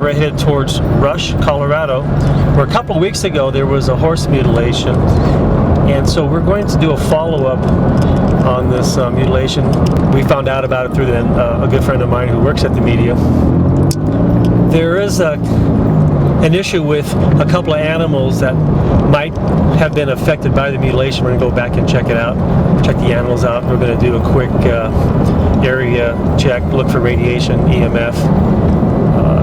We're headed towards Rush, Colorado, where a couple of weeks ago there was a horse mutilation. And so we're going to do a follow-up on this mutilation. We found out about it through a good friend of mine who works at the media. There is an issue with a couple of animals that might have been affected by the mutilation. We're going to go back and check it out, check the animals out. We're going to do a quick area check, look for radiation, EMF,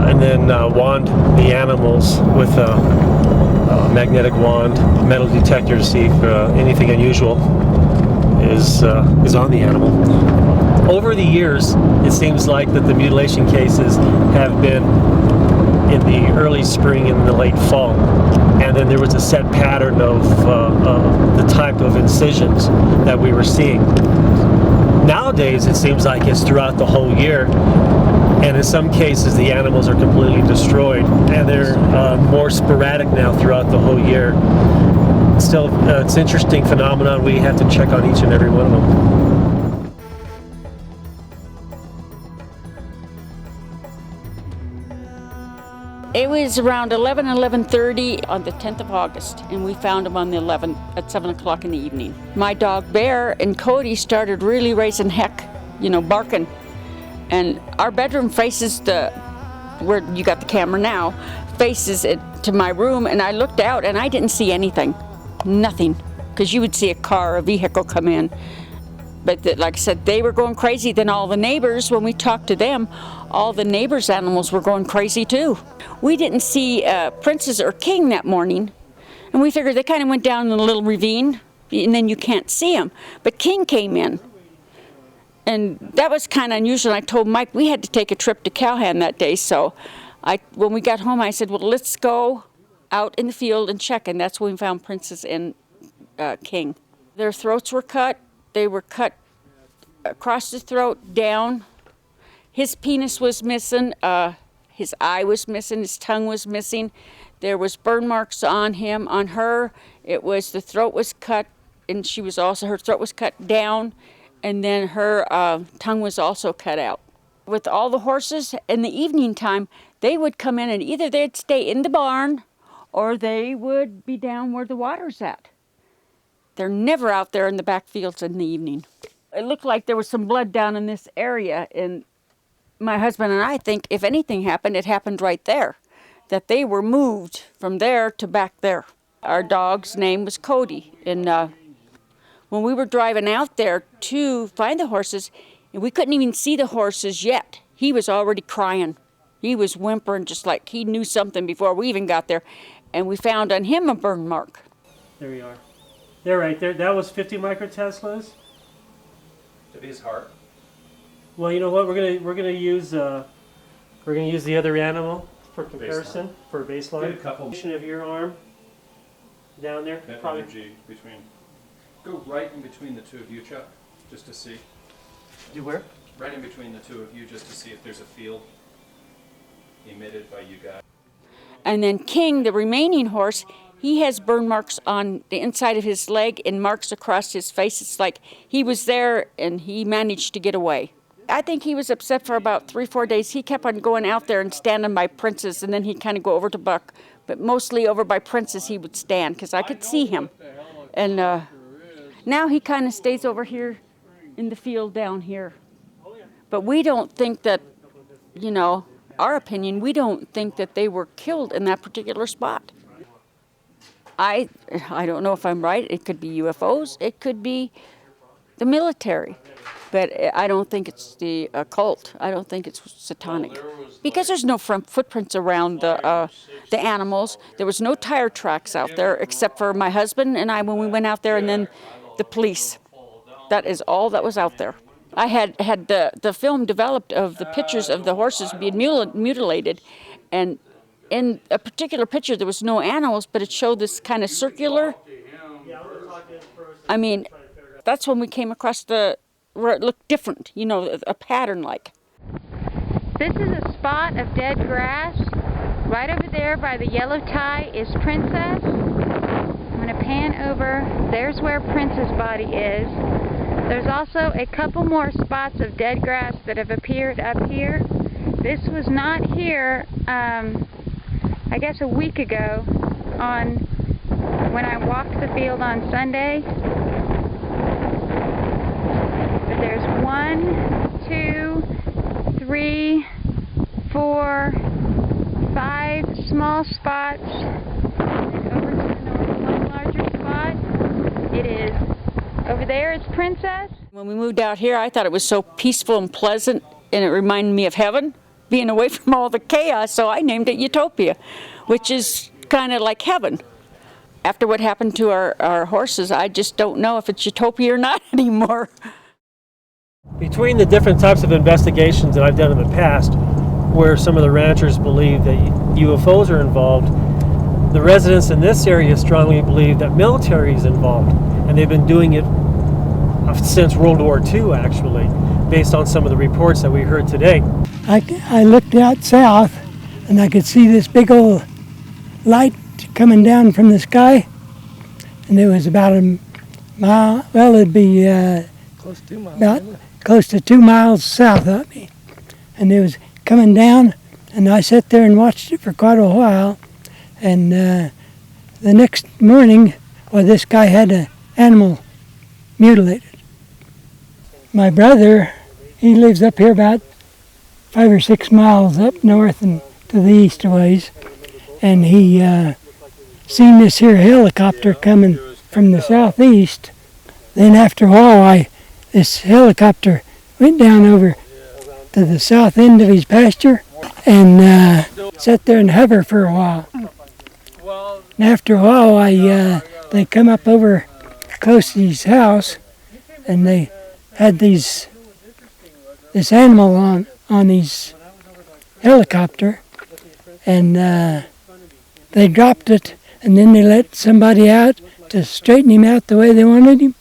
and then wand the animals with a magnetic wand, metal detector to see if anything unusual is on the animal. Over the years, it seems like that the mutilation cases have been in the early spring and the late fall, and then there was a set pattern of the type of incisions that we were seeing. Nowadays, it seems like it's throughout the whole year, and in some cases, the animals are completely destroyed, and they're more sporadic now throughout the whole year. Still, it's an interesting phenomenon. We have to check on each and every one of them. It was around 11:30 on the 10th of August, and we found him on the 11th at 7 o'clock in the evening. My dog Bear and Cody started really raising heck, barking. And our bedroom faces where you got the camera now, faces it to my room, and I looked out and I didn't see anything, nothing, because you would see a car, a vehicle come in. But like I said, they were going crazy. Then all the neighbors, when we talked to them, all the neighbors' animals were going crazy too. We didn't see Princess or King that morning, and we figured they kind of went down in a little ravine, and then you can't see them. But King came in, and that was kind of unusual. I told Mike we had to take a trip to Calhoun that day, so when we got home, I said, well, let's go out in the field and check, and that's when we found Princess and King. Their throats were cut. They were cut across the throat, down. His penis was missing, his eye was missing, his tongue was missing. There was burn marks on him. On her, the throat was cut, and her throat was cut down, and then her tongue was also cut out. With all the horses, in the evening time, they would come in, and either they'd stay in the barn, or they would be down where the water's at. They're never out there in the back fields in the evening. It looked like there was some blood down in this area, and my husband and I think if anything happened, it happened right there, that they were moved from there to back there. Our dog's name was Cody, and when we were driving out there to find the horses, and we couldn't even see the horses yet, he was already crying. He was whimpering just like he knew something before we even got there, and we found on him a burn mark. There you are. There, right there. That was 50 microteslas. To his heart. Well, you know what? We're gonna use the other animal for comparison, for baseline. Get a couple of your arm down there. That probably energy between. Go right in between the two of you, Chuck, just to see. Do where? Right in between the two of you, just to see if there's a field emitted by you guys. And then King, the remaining horse, he has burn marks on the inside of his leg and marks across his face. It's like he was there and he managed to get away. I think he was upset for about 3-4 days. He kept on going out there and standing by Princess, and then he'd kind of go over to Buck. But mostly over by Princess he would stand because I could see him. And now he kind of stays over here in the field down here. But we don't think that, our opinion, we don't think that they were killed in that particular spot. I don't know if I'm right. It could be UFOs. It could be the military. But I don't think it's the occult. I don't think it's satanic. Because there's no footprints around the animals. There was no tire tracks out there except for my husband and I when we went out there, and then the police. That is all that was out there. I had the film developed of the pictures of the horses being mutilated, and in a particular picture, there was no animals, but it showed this kind of circular. I mean, that's when we came across where it looked different, a pattern like. This is a spot of dead grass. Right over there by the yellow tie is Princess. I'm going to pan over. There's where Princess' body is. There's also a couple more spots of dead grass that have appeared up here. This was not here, I guess a week ago, when I walked the field on Sunday. But there's 1, 2, 3, 4, 5 small spots, and over to the north, one larger spot. It is over there. It's Princess. When we moved out here, I thought it was so peaceful and pleasant, and it reminded me of heaven, being away from all the chaos, so I named it Utopia, which is kind of like heaven. After what happened to our horses, I just don't know if it's Utopia or not anymore. Between the different types of investigations that I've done in the past, where some of the ranchers believe that UFOs are involved, the residents in this area strongly believe that military is involved, and they've been doing it since World War II, actually, based on some of the reports that we heard today. I looked out south, and I could see this big old light coming down from the sky, and it was about a mile, well, it'd be about close to 2 miles south of me, and it was coming down, and I sat there and watched it for quite a while, and the next morning, well, this guy had an animal mutilated. My brother, he lives up here about 5 or 6 miles up north and to the east a ways, and he seen this here helicopter coming from the southeast. Then after a while, this helicopter went down over to the south end of his pasture and sat there and hovered for a while. And after a while, they come up over close to his house, and they had this animal on his helicopter, and they dropped it, and then they let somebody out to straighten him out the way they wanted him,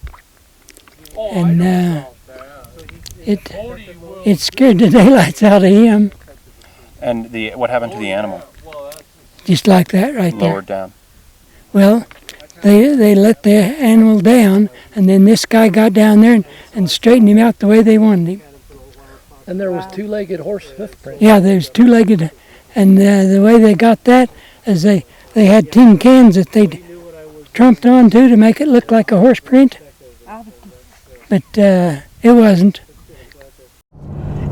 and it scared the daylights out of him. And what happened to the animal? Just like that right there. Lowered down. Well, they let the animal down, and then this guy got down there and straightened him out the way they wanted him. And there was two-legged horse hoof prints. Yeah, there's two-legged, and the way they got that is they had tin cans that they trumped onto to make it look like a horse print, but it wasn't.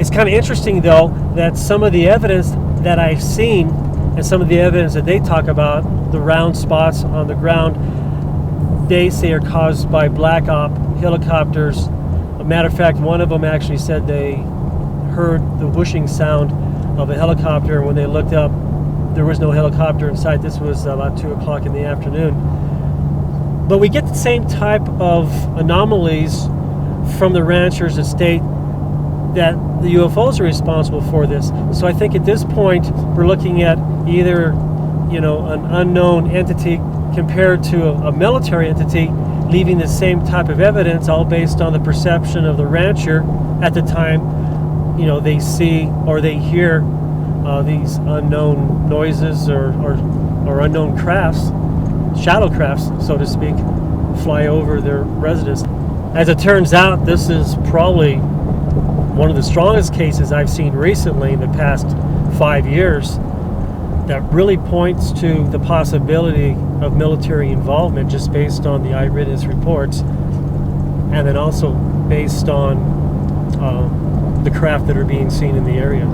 It's kind of interesting, though, that some of the evidence that I've seen and some of the evidence that they talk about, the round spots on the ground, they say are caused by black op helicopters. As a matter of fact, one of them actually said they heard the whooshing sound of a helicopter, and when they looked up, there was no helicopter in sight. This was about 2 o'clock in the afternoon. But we get the same type of anomalies from the ranchers that state that the UFOs are responsible for this. So I think at this point we're looking at either, an unknown entity compared to a military entity, leaving the same type of evidence, all based on the perception of the rancher at the time. They see or they hear these unknown noises or unknown crafts, shadow crafts, so to speak, fly over their residence. As it turns out, this is probably one of the strongest cases I've seen recently in the past 5 years that really points to the possibility of military involvement, just based on the eyewitness reports, and then also based on the craft that are being seen in the area.